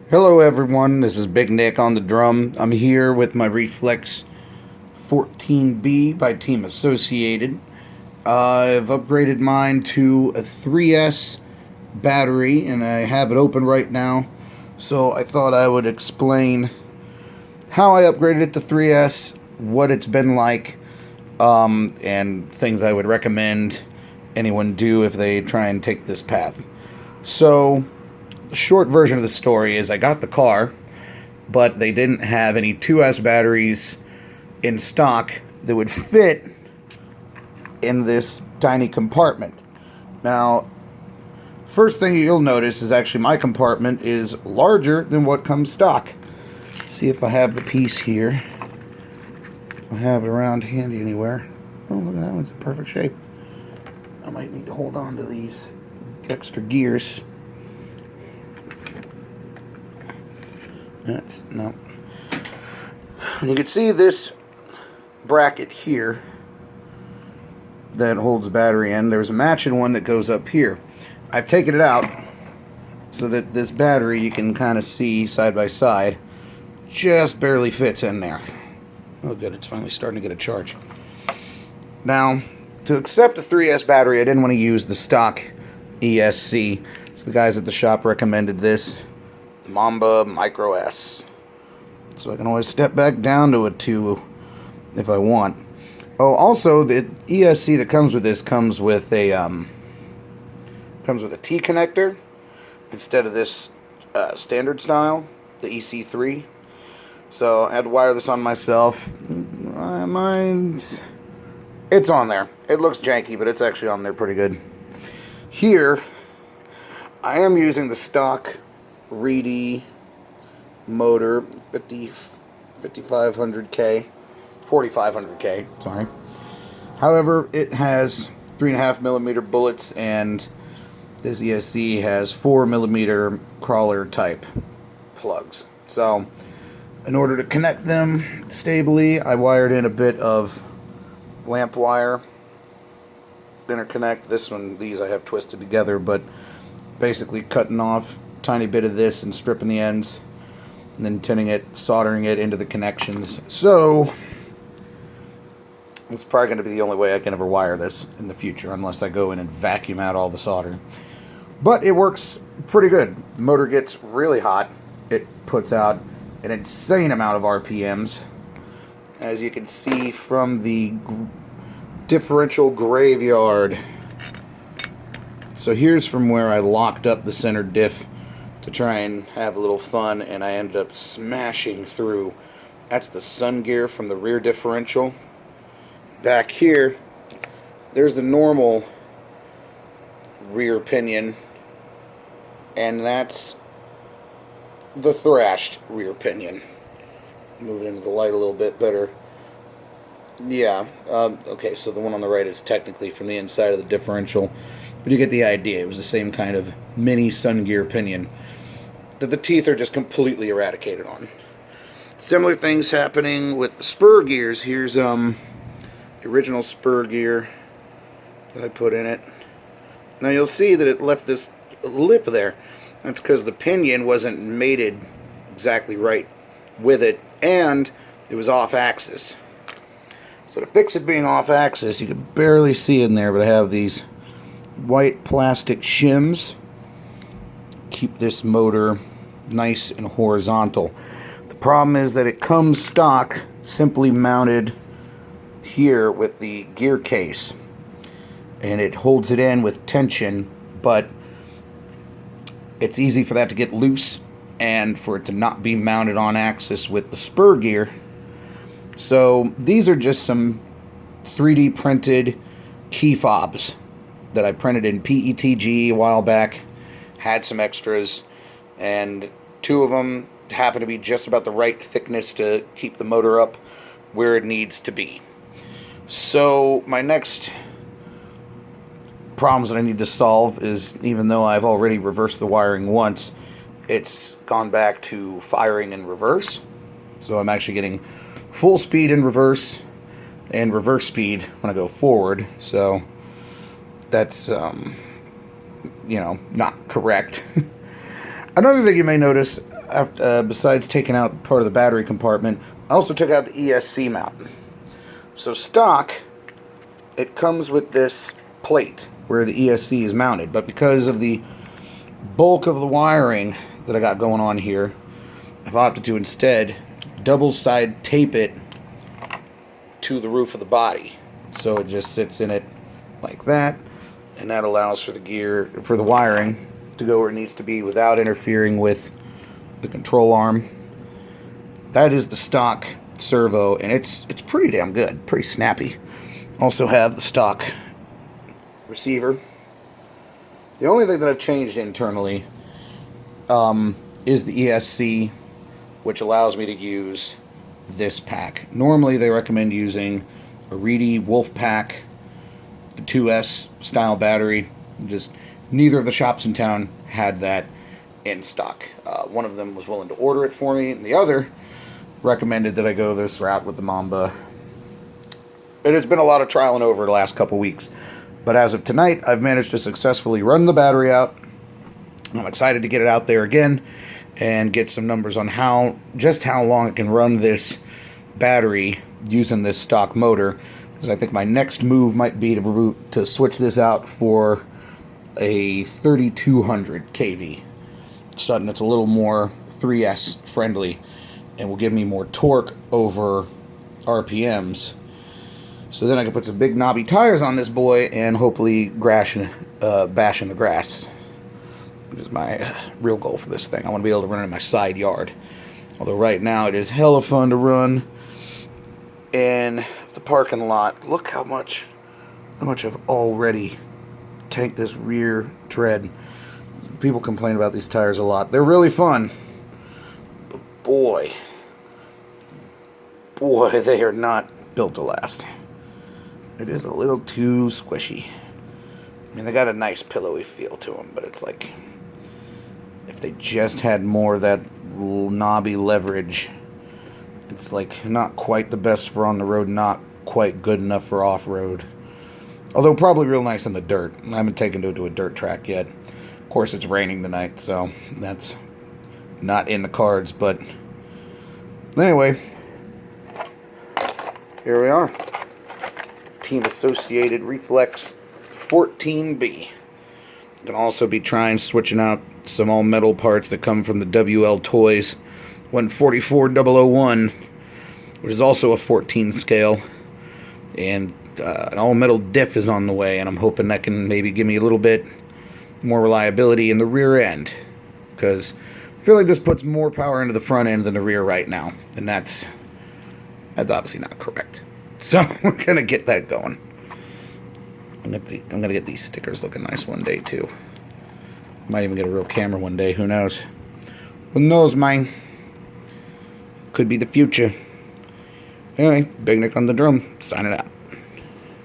Hello everyone, this is Big Nick on the drum. I'm here with my Reflex 14B by Team Associated. I've upgraded mine to a 3S battery and I have it open right now. So I thought I would explain how I upgraded it to 3S, what it's been like, and things I would recommend anyone do if they try and take this path. So the short version of the story is I got the car, but they didn't have any 2S batteries in stock that would fit in this tiny compartment. Now, first thing you'll notice is actually my compartment is larger than what comes stock. Let's see if I have the piece here. If I have it around handy anywhere. Oh, look at that one's in perfect shape. I might need to hold on to these extra gears. No. You can see this bracket here that holds the battery in. There's a matching one that goes up here. I've taken it out so that this battery, you can kind of see side by side, just barely fits in there. Oh good, it's finally starting to get a charge. Now, to accept a 3S battery, I didn't want to use the stock ESC. So the guys at the shop recommended this Mamba Micro S. So I can always step back down to a 2 if I want. Oh, also the ESC that comes with this comes with a T connector instead of this standard style, the EC3. So I had to wire this on myself. It's on there. It looks janky, but it's actually on there pretty good. Here, I am using the stock Reedy motor, 5500K, 4500K, sorry. However, it has 3.5mm bullets, and this ESC has 4mm crawler type plugs. So, in order to connect them stably, I wired in a bit of lamp wire interconnect. These I have twisted together, but basically cutting off tiny bit of this and stripping the ends and then tinning it, soldering it into the connections. So it's probably going to be the only way I can ever wire this in the future, unless I go in and vacuum out all the solder. But it works pretty good. The motor gets really hot. It puts out an insane amount of RPMs, as you can see from the differential graveyard. So here's from where I locked up the center diff to try and have a little fun, and I ended up smashing through. That's the sun gear from the rear differential. Back here, there's the normal rear pinion, and that's the thrashed rear pinion. Move it into the light a little bit better. Yeah, okay, so the one on the right is technically from the inside of the differential, but you get the idea. It was the same kind of mini sun gear pinion that the teeth are just completely eradicated on. Similar things happening with the spur gears. Here's the original spur gear that I put in it. Now you'll see that it left this lip there. That's because the pinion wasn't mated exactly right with it, and it was off axis. So to fix it being off axis, you can barely see in there, but I have these white plastic shims. Keep this motor nice and horizontal. The problem is that it comes stock simply mounted here with the gear case, and it holds it in with tension, but it's easy for that to get loose and for it to not be mounted on axis with the spur gear. So these are just some 3D printed key fobs that I printed in PETG a while back. Had some extras, and 2 of them happen to be just about the right thickness to keep the motor up where it needs to be. So my next problems that I need to solve is, even though I've already reversed the wiring once, it's gone back to firing in reverse. So I'm actually getting full speed in reverse and reverse speed when I go forward. So that's not correct. Another thing you may notice, besides taking out part of the battery compartment, I also took out the ESC mount. So stock, it comes with this plate where the ESC is mounted, but because of the bulk of the wiring that I got going on here, I've opted to instead double side tape it to the roof of the body. So it just sits in it like that, and that allows for the wiring to go where it needs to be without interfering with the control arm. That is the stock servo, and it's pretty damn good, pretty snappy. Also have the stock receiver. The only thing that I've changed internally is the ESC, which allows me to use this pack. Normally they recommend using a Reedy Wolf pack, the 2S style battery. Just neither of the shops in town had that in stock. One of them was willing to order it for me, and the other recommended that I go this route with the Mamba. It has been a lot of trial and over the last couple weeks, but as of tonight, I've managed to successfully run the battery out. I'm excited to get it out there again and get some numbers on just how long it can run this battery using this stock motor, because I think my next move might be to switch this out for a 3200 kV, something that's a little more 3S friendly and will give me more torque over RPMs. So then I can put some big knobby tires on this boy and hopefully bash in the grass, which is my real goal for this thing. I want to be able to run it in my side yard. Although right now it is hella fun to run in the parking lot. Look how much I've already tanked this rear tread. People complain about these tires a lot. They're really fun, but boy, they are not built to last. It is a little too squishy. I mean, they got a nice pillowy feel to them, but it's like if they just had more of that knobby leverage. It's like not quite the best for on the road, not quite good enough for off-road. Although probably real nice in the dirt. I haven't taken it to a dirt track yet. Of course, it's raining tonight, so that's not in the cards. But anyway, here we are. Team Associated Reflex 14B. You can also be trying switching out some all-metal parts that come from the WL Toys 144001, which is also a 14 scale, and an all-metal diff is on the way, and I'm hoping that can maybe give me a little bit more reliability in the rear end, because I feel like this puts more power into the front end than the rear right now, and that's obviously not correct. So we're gonna get that going. I'm gonna get these stickers looking nice one day too. Might even get a real camera one day. Who knows? Who knows, man? Could be the future. Anyway, Big Nick on the drum, signing out.